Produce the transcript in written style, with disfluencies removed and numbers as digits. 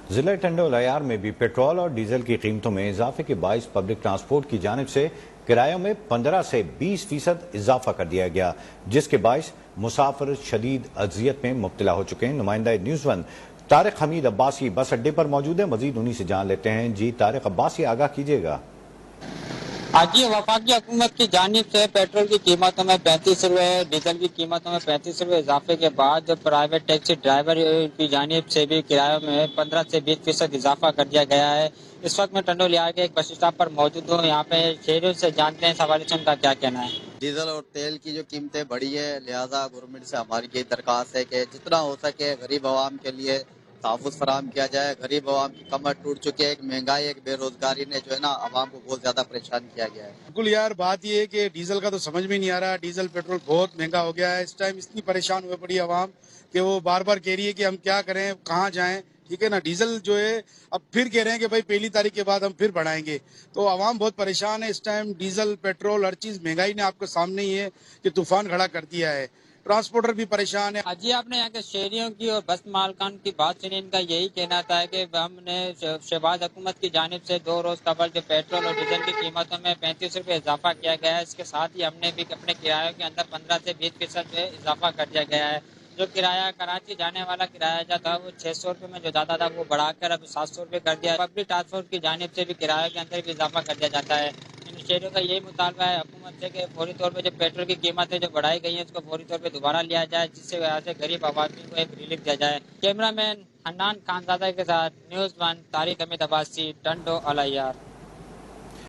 ضلع ٹنڈو الیار میں بھی پیٹرول اور ڈیزل کی قیمتوں میں اضافے کے باعث پبلک ٹرانسپورٹ کی جانب سے کرایوں میں 15 سے 20% اضافہ کر دیا گیا، جس کے باعث مسافر شدید اذیت میں مبتلا ہو چکے ہیں۔ نمائندہ نیوز ون طارق حمید عباسی بس اڈے پر موجود ہے، مزید انہی سے جان لیتے ہیں۔ جی طارق عباسی، آگاہ کیجیے گا۔ آج وفاقی حکومت کی جانب سے پیٹرول کی قیمتوں میں 35 روپے، ڈیزل کی قیمتوں میں 35 روپے اضافے کے بعد پرائیویٹ ٹیکسی ڈرائیور کی جانب سے بھی کرایوں میں 15 سے 20% اضافہ کر دیا گیا ہے۔ اس وقت میں ٹنڈو الیار کے ایک بس اسٹاپ پر موجود ہوں، یہاں پہ شہریوں سے جانتے ہیں، اس حوالے سے ان کا کیا کہنا ہے۔ ڈیزل اور تیل کی جو قیمتیں بڑھی ہے، لہذا گورنمنٹ سے ہماری یہ درخواست ہے کہ جتنا ہو سکے غریب عوام کے لیے تحفظ فراہم کیا جائے۔ غریب عوام کی کمر ٹوٹ چکی ہے، ایک مہنگائی، ایک بے روزگاری نے جو ہے نا عوام کو بہت زیادہ پریشان کیا گیا ہے۔ بالکل یار، بات یہ ہے کہ ڈیزل کا تو سمجھ میں نہیں آ رہا، ڈیزل پیٹرول بہت مہنگا ہو گیا ہے۔ اس ٹائم اتنی پریشان ہوئے پڑی عوام کہ وہ بار بار کہہ رہی ہے کہ ہم کیا کریں، کہاں جائیں، ٹھیک ہے نا۔ ڈیزل جو ہے اب پھر کہہ رہے ہیں کہ بھائی 1 تاریخ کے بعد ہم پھر بڑھائیں گے، تو عوام بہت پریشان ہے اس ٹائم۔ ڈیزل پیٹرول ہر چیز مہنگائی نے آپ کے سامنے ہی ہے کہ طوفان کھڑا کر دیا ہے، ٹرانسپورٹر بھی پریشان ہے۔ جی، آپ نے یہاں کے شہریوں کی اور بس مالکان کی بات سنی، ان کا یہی کہنا تھا کہ ہم نے شہباز حکومت کی جانب سے 2 روز قبل جو پیٹرول اور ڈیزل کی قیمتوں میں 35 روپے اضافہ کیا گیا ہے، اس کے ساتھ ہی ہم نے بھی اپنے کرایوں کے اندر 15 سے 20% اضافہ کر دیا گیا ہے۔ جو کرایہ کراچی جانے والا کرایہ جو تھا وہ 600 روپے میں جو جاتا تھا وہ بڑھا کر اب 700 روپے کر دیا ہے۔ پبلک ٹرانسپورٹ کی جانب سے بھی کرایہ کے اندر بھی اضافہ کر دیا جاتا ہے۔ ان شہریوں کا یہی مطالبہ ہے حکومت سے کہ فوری طور پہ جو پیٹرول کی قیمتیں جو بڑھائی گئی ہیں اس کو فوری طور پہ دوبارہ لیا جائے، جس سے وجہ سے غریب عوامی کو ایک ریلیف دیا جائے۔ کیمرہ مین حنان خانزادہ کے ساتھ نیوز ون طارق حمید عباسی، ٹنڈو الیار۔